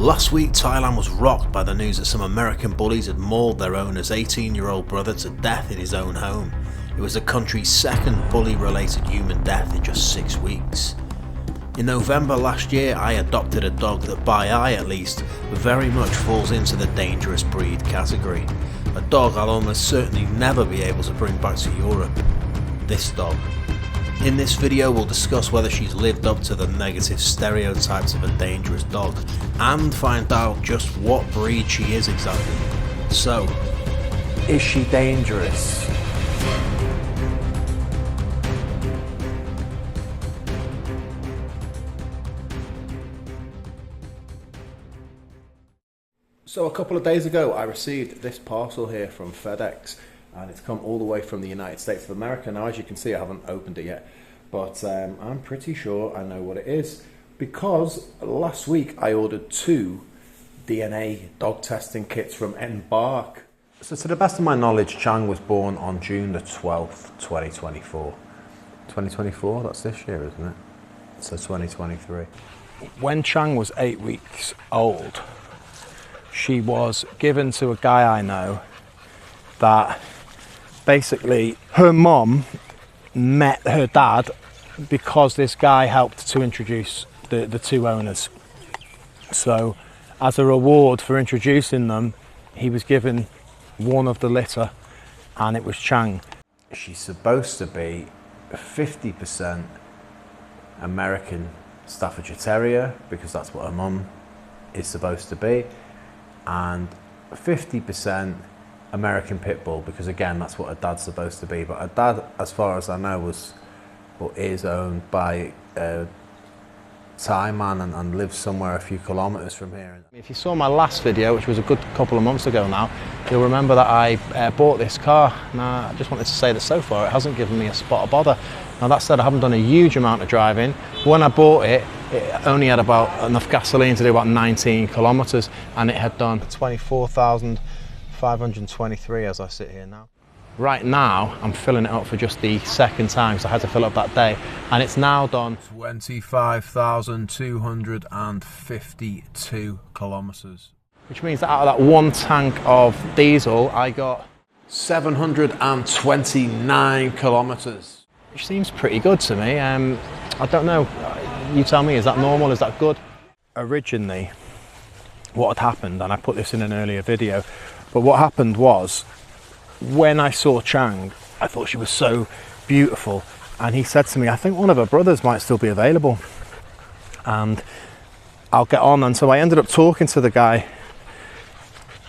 Last week, Thailand was rocked by the news that some American bullies had mauled their owner's 18-year-old brother to death in his own home. It was the country's second bully-related human death in just 6 weeks. In November last year, I adopted a dog that, by eye at least, very much falls into the dangerous breed category. A dog I'll almost certainly never be able to bring back to Europe. This dog. In this video, we'll discuss whether she's lived up to the negative stereotypes of a dangerous dog and find out just what breed she is exactly. So, is she dangerous? So a couple of days ago, I received this parcel here from FedEx, and it's come all the way from the United States of America. Now, as you can see, I haven't opened it yet, but I'm pretty sure I know what it is, because last week I ordered 2 DNA dog testing kits from Embark. So to the best of my knowledge, Chang was born on June the 12th, 2024. 2024, that's this year, isn't it? So 2023. When Chang was 8 weeks old, she was given to a guy I know that basically her mom met her dad because this guy helped to introduce the 2 owners. So as a reward for introducing them, he was given one of the litter, and it was Chang. She's supposed to be 50% American Staffordshire Terrier, because that's what her mum is supposed to be, and 50% American Pit Bull, because again, that's what her dad's supposed to be. But her dad, as far as I know, was or is owned by a Thai man and lives somewhere a few kilometres from here. If you saw my last video, which was a good couple of months ago now, you'll remember that I bought this car. Now, I just wanted to say that so far it hasn't given me a spot of bother. Now, that said, I haven't done a huge amount of driving. When I bought it, it only had about enough gasoline to do about 19 kilometres, and it had done 24,523 as I sit here now. Right now, I'm filling it up for just the second time, so I had to fill up that day, and it's now done 25,252 kilometres. Which means that out of that 1 tank of diesel, I got 729 kilometres. Which seems pretty good to me. I don't know, you tell me, is that normal, is that good? Originally, what had happened, and I put this in an earlier video, but what happened was, when I saw Chang, I thought she was so beautiful, and he said to me, I think one of her brothers might still be available, and I'll get on. And so I ended up talking to the guy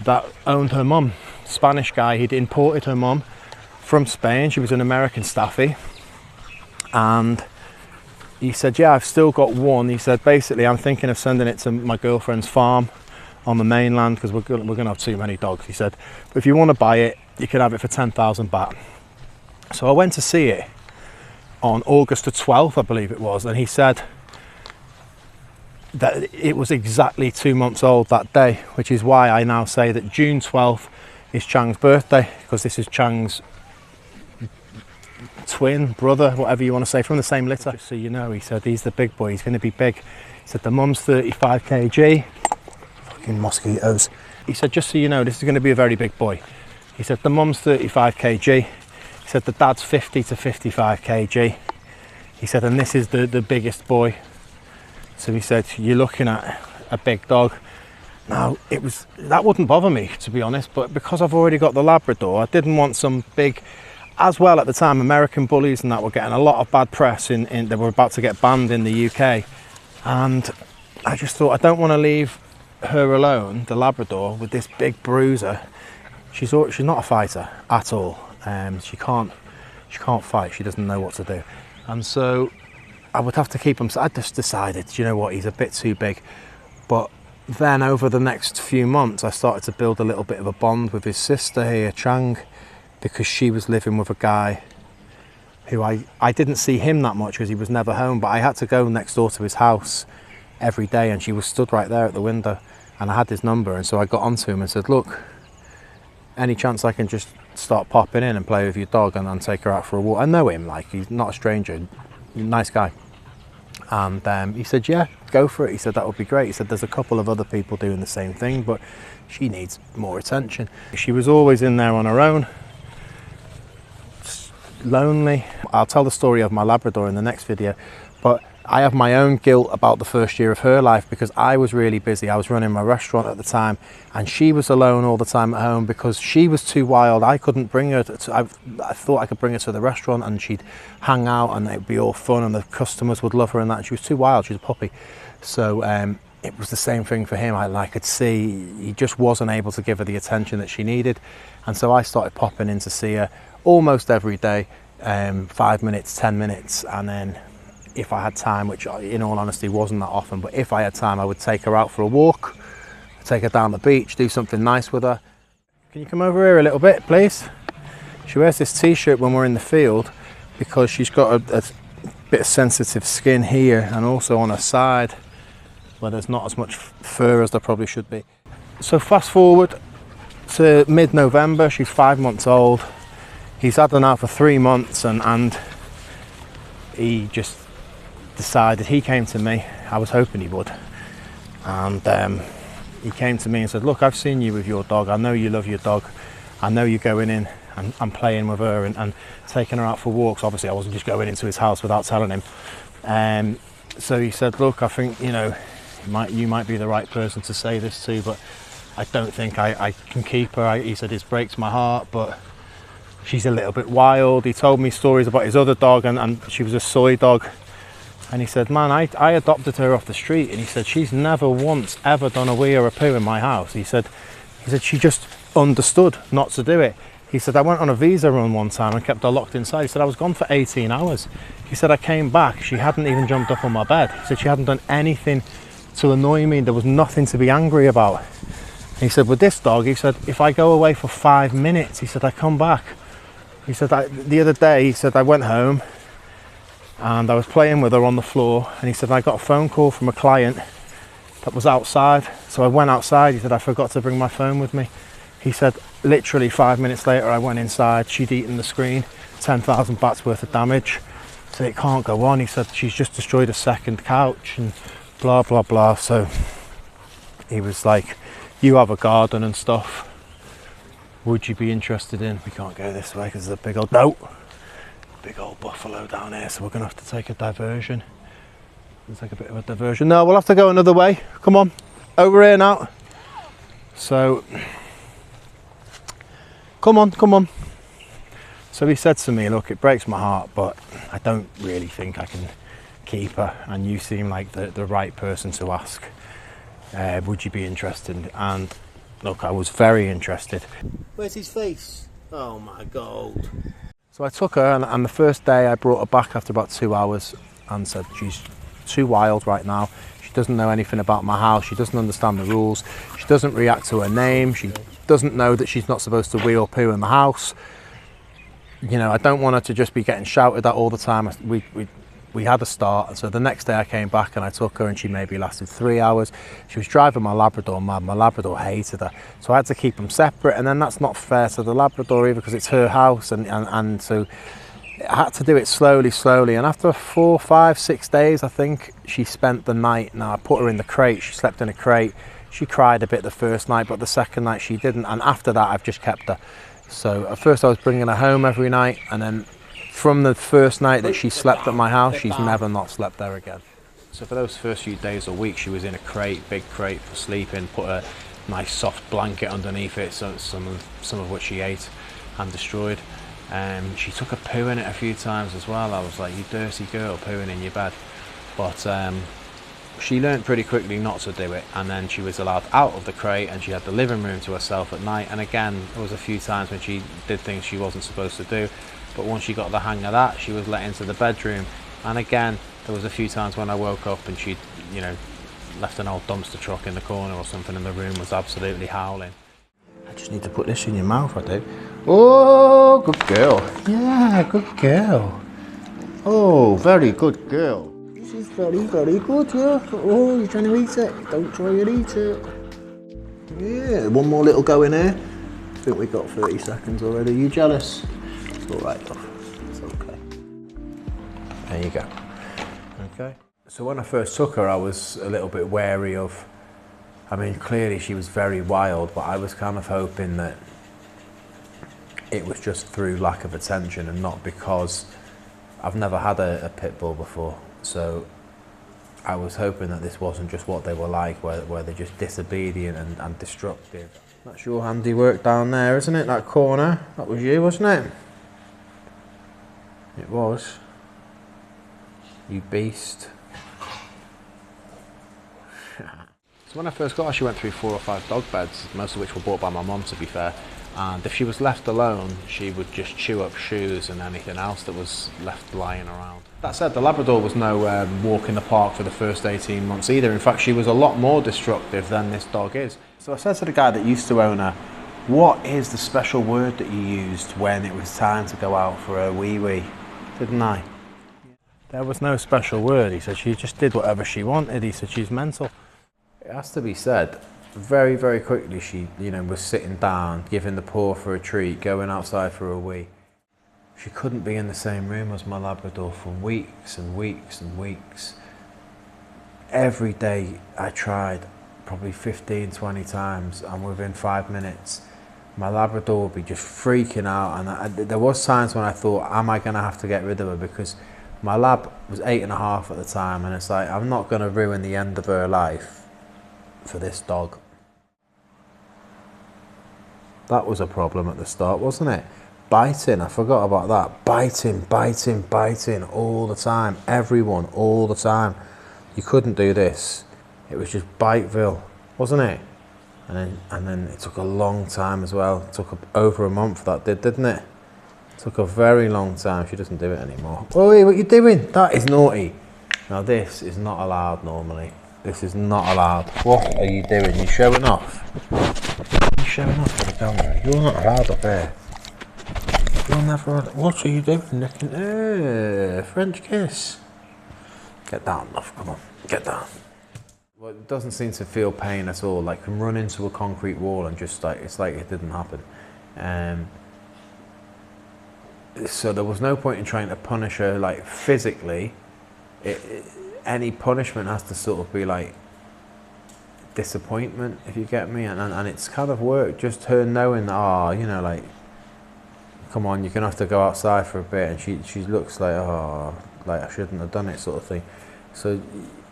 that owned her mum, Spanish guy. He'd imported her mum from Spain. She was an American staffy, and he said, yeah, I've still got one. He said, basically, I'm thinking of sending it to my girlfriend's farm on the mainland, because we're going to have too many dogs. He said, but if you want to buy it, you can have it for 10,000 baht. So I went to see it on August the 12th, I believe it was, and he said that it was exactly 2 months old that day, which is why I now say that June 12th is Chang's birthday, because this is Chang's twin, brother, whatever you want to say, from the same litter. Just so you know, he said he's the big boy, he's going to be big. He said the mum's 35 kg. Fucking mosquitoes. He said, just so you know, this is going to be a very big boy. He said the mum's 35 kg. He said the dad's 50 to 55 kg. He said, and this is the biggest boy. So he said, you're looking at a big dog. Now, that wouldn't bother me, to be honest, but because I've already got the Labrador, I didn't want some big, as well at the time, American bullies and that were getting a lot of bad press they were about to get banned in the UK. And I just thought, I don't want to leave her alone, the Labrador, with this big bruiser. She's not a fighter at all. She can't fight. She doesn't know what to do, and so I would have to keep him. So I just decided, you know what, he's a bit too big. But then over the next few months, I started to build a little bit of a bond with his sister here, Chang, because she was living with a guy who I didn't see him that much because he was never home, but I had to go next door to his house every day, and she was stood right there at the window, and I had his number, and so I got onto him and said, look, any chance I can just start popping in and play with your dog and take her out for a walk? I know him, like, he's not a stranger, nice guy. And he said, yeah, go for it. He said, that would be great. He said, there's a couple of other people doing the same thing, but she needs more attention. She was always in there on her own, lonely. I'll tell the story of my Labrador in the next video, but I have my own guilt about the first year of her life because I was really busy. I was running my restaurant at the time, and she was alone all the time at home because she was too wild. I couldn't bring her I thought I could bring her to the restaurant and she'd hang out and it'd be all fun and the customers would love her and that. And she was too wild. She was a puppy. So it was the same thing for him. I could see he just wasn't able to give her the attention that she needed. And so I started popping in to see her almost every day, 5 minutes, 10 minutes, and then if I had time, which in all honesty wasn't that often, but if I had time, I would take her out for a walk, take her down the beach, do something nice with her. Can you come over here a little bit, please? She wears this t-shirt when we're in the field because she's got a bit of sensitive skin here and also on her side where there's not as much fur as there probably should be. So fast forward to mid-November, she's 5 months old. He's had her now for 3 months and he just decided, he came to me, I was hoping he would, and he came to me and said, look, I've seen you with your dog, I know you love your dog, I know you're going in and playing with her and taking her out for walks. Obviously I wasn't just going into his house without telling him. So he said, look, I think, you know, you might be the right person to say this to, but I don't think I can keep her. He said, it breaks my heart, but she's a little bit wild. He told me stories about his other dog and she was a soy dog. And he said, man, I adopted her off the street. And he said, she's never once ever done a wee or a poo in my house. He said, she just understood not to do it. He said, I went on a visa run one time and kept her locked inside. He said, I was gone for 18 hours. He said, I came back, she hadn't even jumped up on my bed. He said, she hadn't done anything to annoy me. There was nothing to be angry about. He said, with this dog, he said, if I go away for 5 minutes, he said, I come back. He said, the other day, he said, I went home and I was playing with her on the floor, and he said, I got a phone call from a client that was outside. So I went outside. He said, I forgot to bring my phone with me. He said, literally 5 minutes later, I went inside. She'd eaten the screen, 10,000 bahts worth of damage. So it can't go on. He said, she's just destroyed a second couch and blah, blah, blah. So he was like, you have a garden and stuff. Would you be interested in? We can't go this way because there's a big old, no, big old buffalo down here. So we're going to have to take a diversion. Let's take a bit of a diversion. No, we'll have to go another way. Come on, over here now. So, come on. So he said to me, look, it breaks my heart, but I don't really think I can keep her. And you seem like the right person to ask. Would you be interested? And look, I was very interested. Where's his face? Oh my God. So I took her, and the first day I brought her back after about 2 hours and said, she's too wild right now. She doesn't know anything about my house. She doesn't understand the rules. She doesn't react to her name. She doesn't know that she's not supposed to wee or poo in the house. You know, I don't want her to just be getting shouted at all the time. We had a start, and so the next day I came back and I took her, and she maybe lasted 3 hours. She was driving my Labrador mad. My Labrador hated her, so I had to keep them separate, and then that's not fair to the Labrador either because it's her house, and so I had to do it slowly, and after 4, 5, 6 days, I think, she spent the night. Now I put her in the crate. She slept in a crate. She cried a bit the first night, but the second night she didn't, and after that I've just kept her. So at first I was bringing her home every night, and then from the first night that she slept at my house, she's never not slept there again. So for those first few days or weeks, she was in a crate, big crate for sleeping, put a nice soft blanket underneath it, so some of which she ate and destroyed. She took a poo in it a few times as well. I was like, you dirty girl, pooing in your bed. But she learned pretty quickly not to do it, and then she was allowed out of the crate and she had the living room to herself at night. And again, there was a few times when she did things she wasn't supposed to do. But once she got the hang of that, she was let into the bedroom. And again, there was a few times when I woke up and she'd, you know, left an old dumpster truck in the corner or something, and the room was absolutely howling. I just need to put this in your mouth, I do. Oh, good girl. Yeah, good girl. Oh, very good girl. This is very, very good, yeah. Oh, you're trying to eat it? Don't try and eat it. Yeah, one more little go in here. I think we got 30 seconds already. Are you jealous? It's all right, love. It's okay. There you go. Okay. So when I first took her, I was a little bit wary of, I mean, clearly she was very wild, but I was kind of hoping that it was just through lack of attention and not because I've never had a pit bull before. So I was hoping that this wasn't just what they were like, where they're just disobedient and destructive. That's your handiwork down there, isn't it? That corner. That was you, wasn't it? It was. You beast. So when I first got her, she went through 4 or 5 dog beds, most of which were bought by my mum, to be fair. And if she was left alone, she would just chew up shoes and anything else that was left lying around. That said, the Labrador was no walk in the park for the first 18 months either. In fact, she was a lot more destructive than this dog is. So I said to the guy that used to own her, what is the special word that you used when it was time to go out for a wee-wee? Didn't I? There was no special word. He said she just did whatever she wanted. He said she's mental. It has to be said, very, very quickly she, was sitting down, giving the paw for a treat, going outside for a wee. She couldn't be in the same room as my Labrador for weeks and weeks and weeks. Every day I tried, probably 15, 20 times, and within 5 minutes, my Labrador would be just freaking out. And there was times when I thought, am I going to have to get rid of her? Because my Lab was 8.5 at the time, and it's like, I'm not going to ruin the end of her life for this dog. That was a problem at the start, wasn't it? Biting, I forgot about that. Biting all the time. Everyone, all the time. You couldn't do this. It was just Biteville, wasn't it? And then it took a long time as well. It took over a month, that didn't it? It took a very long time. She doesn't do it anymore. Oi, what are you doing? That is naughty. Now this is not allowed normally. This is not allowed. What are you doing? You're showing off. You're showing off to the camera. You're not allowed up here. You're never. What are you doing? Looking. French kiss. Get down, love. Come on. Get down. Well, it doesn't seem to feel pain at all. Like, can run into a concrete wall and just like it's like it didn't happen. So there was no point in trying to punish her like physically. Any punishment has to sort of be like disappointment, if you get me, and it's kind of worked. Just her knowing that, like, come on, you're gonna have to go outside for a bit, and she looks like, like I shouldn't have done it, sort of thing. So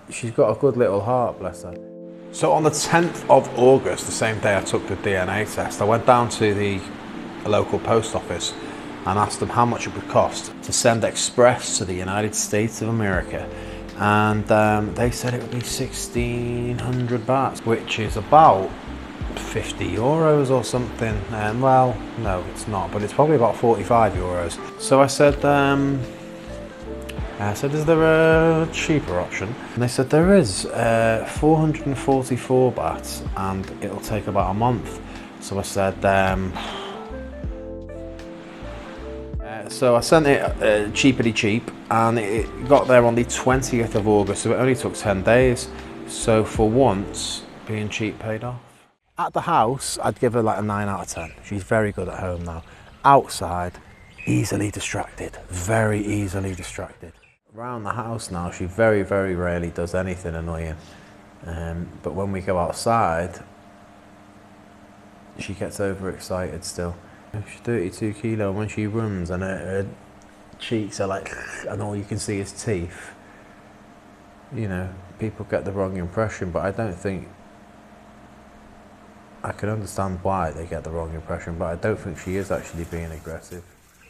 she's got a good little heart, bless her. So on the 10th of August, the same day I took the DNA test, I went down to the local post office and asked them how much it would cost to send express to the United States of America. And they said it would be 1,600 bahts, which is about 50 euros or something. Well, no, it's not, but it's probably about 45 euros. So I said, is there a cheaper option? And they said there is, 444 bahts, and it'll take about a month. So I said, so I sent it cheapity cheap, and it got there on the 20th of August, so it only took 10 days. So for once, being cheap paid off. At the house, I'd give her like a 9 out of 10. She's very good at home now. Outside, easily distracted, very easily distracted. Around the house now, she very, very rarely does anything annoying. But when we go outside, she gets overexcited still. She's 32 kilo, and when she runs and her cheeks are like, and all you can see is teeth, people get the wrong impression, but I don't think, I can understand why they get the wrong impression, but I don't think she is actually being aggressive.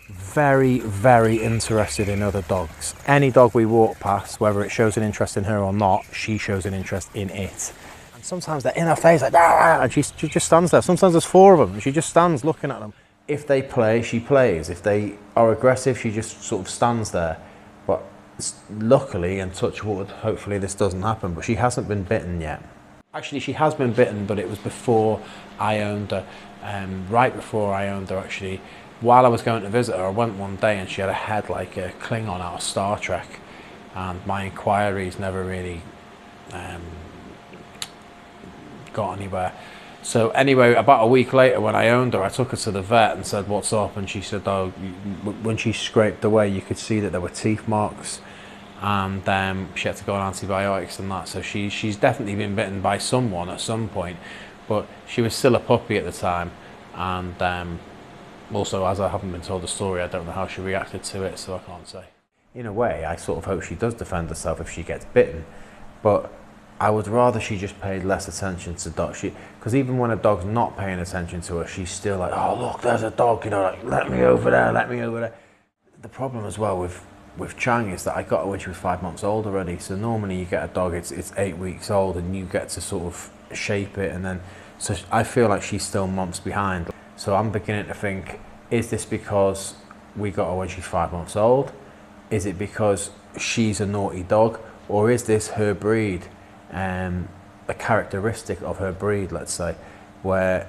Very, very interested in other dogs. Any dog we walk past, whether it shows an interest in her or not, she shows an interest in it. And sometimes they're in her face like, and she just stands there. Sometimes there's 4 of them, and she just stands looking at them. If they play, she plays. If they are aggressive, she just sort of stands there. But luckily, and touch wood, hopefully this doesn't happen, but she hasn't been bitten yet. Actually, she has been bitten, but it was before I owned her. Right before I owned her, actually. While I was going to visit her, I went one day and she had a head like a Klingon out of Star Trek. And my inquiries never really got anywhere. So anyway, about a week later when I owned her, I took her to the vet and said, what's up? And she said, when she scraped away, you could see that there were teeth marks. and she had to go on antibiotics and that. So she's definitely been bitten by someone at some point, but she was still a puppy at the time, and also, as I haven't been told the story, I don't know how she reacted to it, so I can't say. In a way, I sort of hope she does defend herself if she gets bitten, but I would rather she just paid less attention to dogs. Because even when a dog's not paying attention to her, she's still like, oh look, there's a dog, you know, like, let me over there, let me over there. The problem as well with Chang is that I got her when she was 5 months old already. So normally you get a dog, it's 8 weeks old, and you get to sort of shape it, and then, so I feel like she's still months behind. So I'm beginning to think, is this because we got her when she's 5 months old? Is it because she's a naughty dog? Or is this her breed, a characteristic of her breed, let's say, where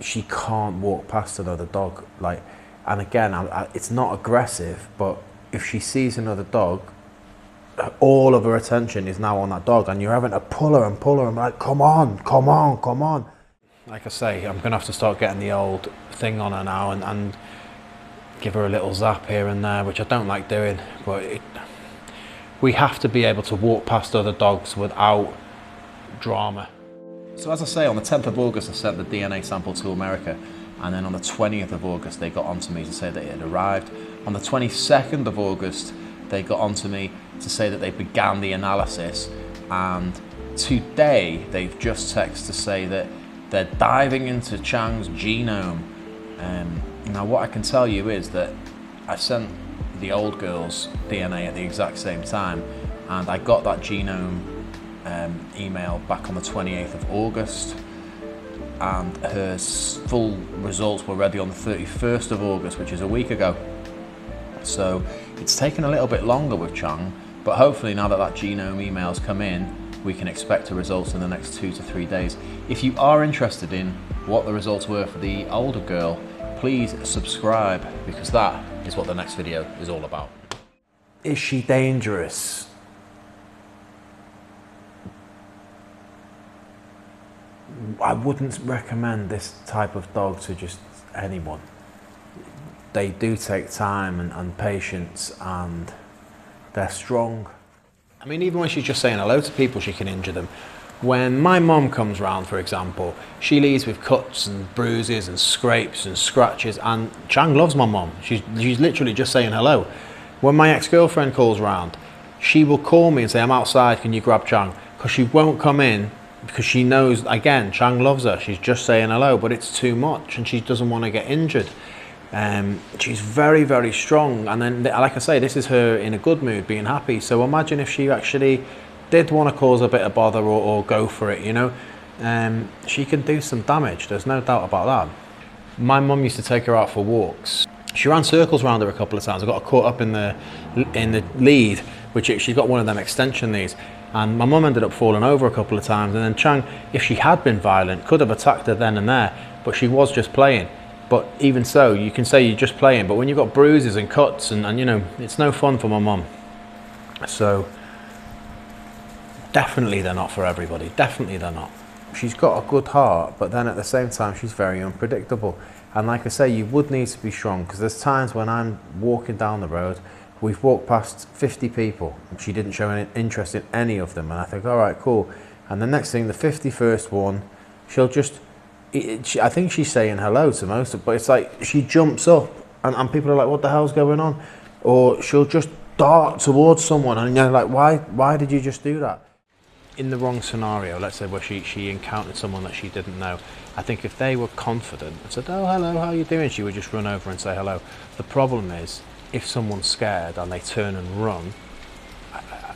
she can't walk past another dog? Like, and again, it's not aggressive, but if she sees another dog, all of her attention is now on that dog, and you're having to pull her and like, come on, come on, come on. Like I say, I'm going to have to start getting the old thing on her now and give her a little zap here and there, which I don't like doing, but we have to be able to walk past other dogs without drama. So as I say, on the 10th of August, I sent the DNA sample to America, and then on the 20th of August, they got onto me to say that it had arrived. On the 22nd of August, they got onto me to say that they began the analysis, and today they've just texted to say that they're diving into Chang's genome. Now what I can tell you is that I sent the old girl's DNA at the exact same time, and I got that genome email back on the 28th of August, and her full results were ready on the 31st of August, which is a week ago. So it's taken a little bit longer with Chang, but hopefully now that genome email's come in, we can expect the results in the next 2 to 3 days. If you are interested in what the results were for the older girl, please subscribe, because that is what the next video is all about. Is she dangerous? I wouldn't recommend this type of dog to just anyone. They do take time and patience, and they're strong. I mean, even when she's just saying hello to people, she can injure them. When my mum comes round, for example, she leaves with cuts and bruises and scrapes and scratches, and Chang loves my mum. She's literally just saying hello. When my ex-girlfriend calls round, she will call me and say, I'm outside, can you grab Chang? Because she won't come in, because she knows, again, Chang loves her. She's just saying hello, but it's too much, and she doesn't want to get injured. She's very, very strong, and then, like I say, this is her in a good mood, being happy. So imagine if she actually did want to cause a bit of bother or go for it, you know. She can do some damage, there's no doubt about that. My mum used to take her out for walks. She ran circles around her a couple of times. I got her caught up in the lead, which she's got one of them extension leads, and my mum ended up falling over a couple of times. And then Chang, if she had been violent, could have attacked her then and there, but she was just playing. But even so, you can say you're just playing, but when you've got bruises and cuts and you know, it's no fun for my mum. So definitely they're not for everybody, definitely they're not. She's got a good heart, but then at the same time she's very unpredictable. And like I say, you would need to be strong, because there's times when I'm walking down the road, we've walked past 50 people, and she didn't show any interest in any of them, and I think, all right, cool. And the next thing, the 51st one, she'll just, I think she's saying hello to most of, but it's like she jumps up and people are like, what the hell's going on? Or she'll just dart towards someone, and you're like, why did you just do that? In the wrong scenario, let's say where she encountered someone that she didn't know, I think if they were confident and said, oh hello, how are you doing, she would just run over and say hello. The problem is, if someone's scared and they turn and run,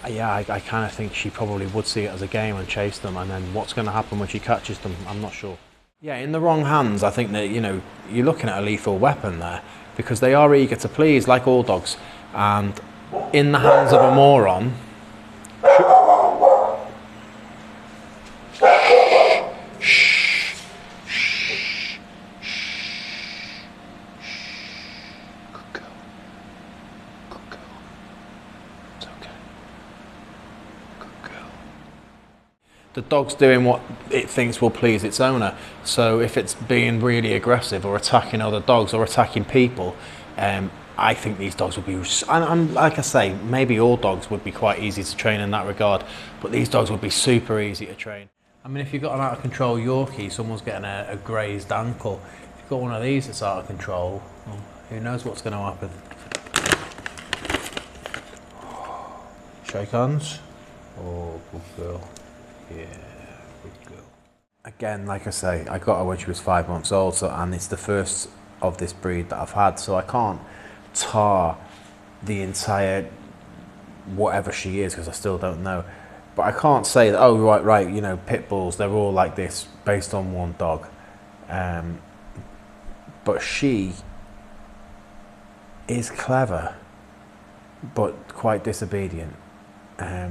I kind of think she probably would see it as a game and chase them, and then what's going to happen when she catches them, I'm not sure. Yeah, in the wrong hands, I think that, you know, you're looking at a lethal weapon there, because they are eager to please, like all dogs, and in the hands of a moron. The dog's doing what it thinks will please its owner. So if it's being really aggressive or attacking other dogs or attacking people, I think these dogs would be, and like I say, maybe all dogs would be quite easy to train in that regard, but these dogs would be super easy to train. I mean, if you've got an out of control Yorkie, someone's getting a grazed ankle. If you've got one of these that's out of control, well, who knows what's going to happen. Shake hands. Oh, good girl. Yeah, good girl. Again, like I say, I got her when she was 5 months old, so, and it's the first of this breed that I've had, so I can't tar the entire whatever she is because I still don't know. But I can't say that, oh, right, you know, pit bulls, they're all like this based on one dog. But she is clever, but quite disobedient.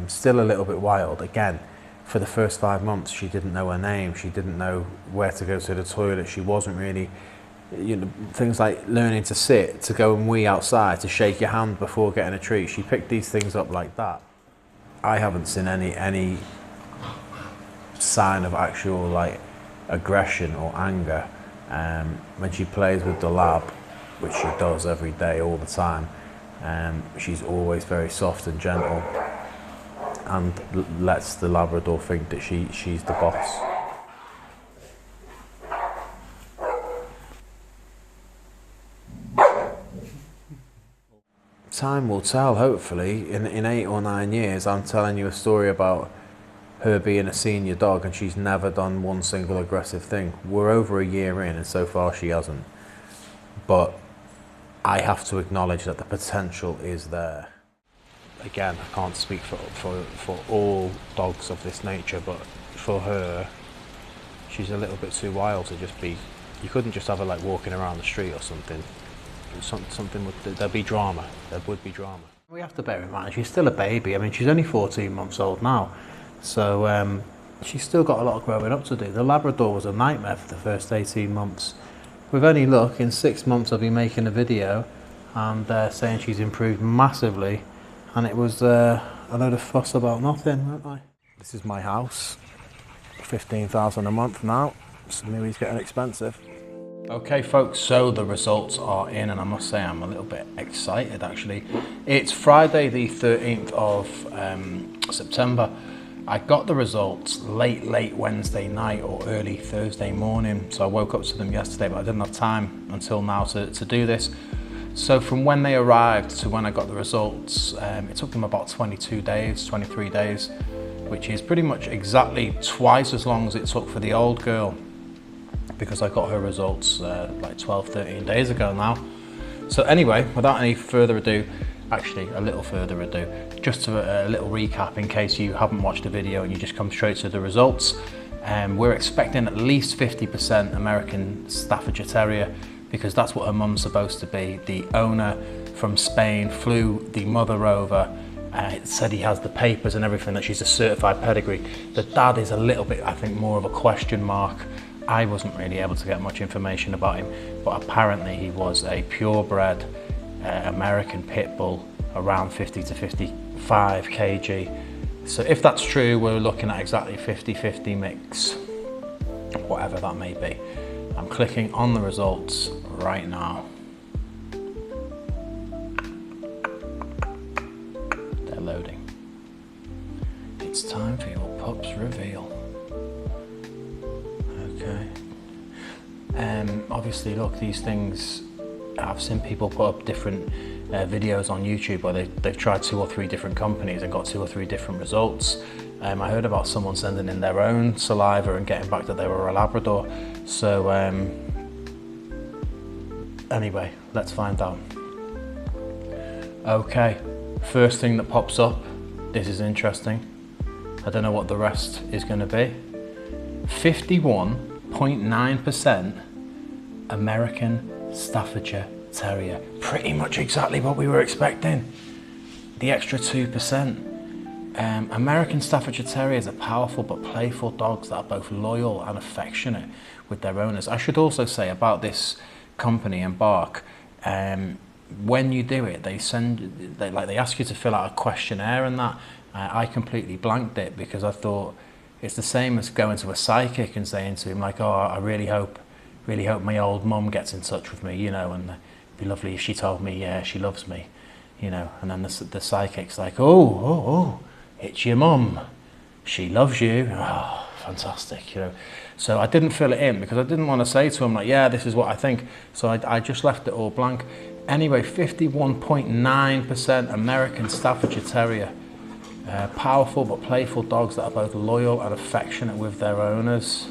Still a little bit wild. Again, for the first 5 months, she didn't know her name. She didn't know where to go to the toilet. She wasn't really, you know, things like learning to sit, to go and wee outside, to shake your hand before getting a treat. She picked these things up like that. I haven't seen any sign of actual like aggression or anger when she plays with the lab, which she does every day, all the time. She's always very soft and gentle, and lets the Labrador think that she's the boss. Time will tell, hopefully. In 8 or 9 years, I'm telling you a story about her being a senior dog and she's never done one single aggressive thing. We're over a year in and so far she hasn't. But I have to acknowledge that the potential is there. Again, I can't speak for all dogs of this nature, but for her, she's a little bit too wild to just be, you couldn't just have her like walking around the street or something. Something would, there'd be drama, there would be drama. We have to bear in mind, she's still a baby. I mean, she's only 14 months old now, so she's still got a lot of growing up to do. The Labrador was a nightmare for the first 18 months. With any luck, in 6 months I'll be making a video and saying she's improved massively, and it was a load of fuss about nothing, weren't I? This is my house, 15,000 a month now. Samui's getting expensive. Okay folks, so the results are in and I must say I'm a little bit excited actually. It's Friday the 13th of September. I got the results late Wednesday night or early Thursday morning, so I woke up to them yesterday, but I didn't have time until now to do this. So from when they arrived to when I got the results, it took them about 22 days, 23 days, which is pretty much exactly twice as long as it took for the old girl, because I got her results like 12, 13 days ago now. So anyway, without any further ado, actually a little further ado, just a little recap in case you haven't watched the video and you just come straight to the results. We're expecting at least 50% American Staffordshire Terrier, because that's what her mum's supposed to be. The owner from Spain flew the mother over, said he has the papers and everything, that she's a certified pedigree. The dad is a little bit, I think, more of a question mark. I wasn't really able to get much information about him, but apparently he was a purebred American pit bull, around 50 to 55 kg. So if that's true, we're looking at exactly 50-50 mix, whatever that may be. I'm clicking on the results right now. They're loading. It's time for your pup's reveal. Okay. Obviously, look, these things, I've seen people put up different videos on YouTube where they've tried 2 or 3 different companies and got 2 or 3 different results. I heard about someone sending in their own saliva and getting back that they were a Labrador. So anyway, let's find out. Okay, first thing that pops up, this is interesting. I don't know what the rest is going to be. 51.9% American Staffordshire Terrier. Pretty much exactly what we were expecting. The extra 2%. American Staffordshire Terriers are powerful but playful dogs that are both loyal and affectionate with their owners. I should also say about this company, Embark, when you do it, they ask you to fill out a questionnaire and that. I completely blanked it because I thought it's the same as going to a psychic and saying to him like, oh, I really hope my old mum gets in touch with me, you know, and be lovely if she told me, yeah, she loves me, you know. And then the psychic's like, oh, it's your mum. She loves you. Oh, fantastic, you know. So I didn't fill it in because I didn't want to say to him, like, yeah, this is what I think. So I just left it all blank. Anyway, 51.9% American Staffordshire Terrier. Powerful but playful dogs that are both loyal and affectionate with their owners.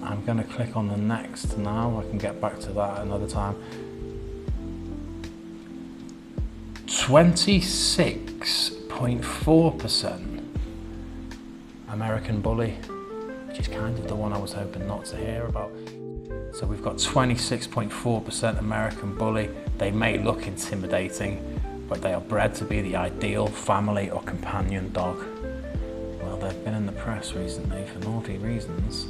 I'm going to click on the next now. I can get back to that another time. 26.4% American Bully, which is kind of the one I was hoping not to hear about. So we've got 26.4% American Bully. They may look intimidating, but they are bred to be the ideal family or companion dog. Well, they've been in the press recently for naughty reasons.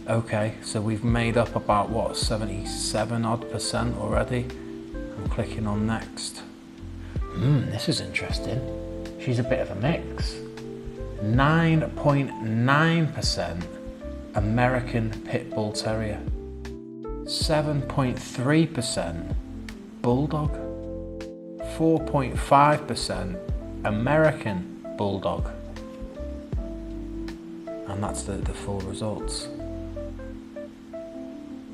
Okay, so we've made up about, what, 77% odd already? I'm clicking on next. This is interesting. She's a bit of a mix. 9.9% American Pit Bull Terrier. 7.3% Bulldog. 4.5% American Bulldog. And that's the full results.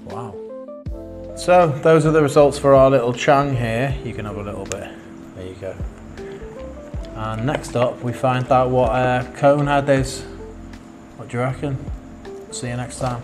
Wow. So those are the results for our little Chang here. You can have a little bit. There you go. And next up we find out what Conehead is. What do you reckon? See you next time.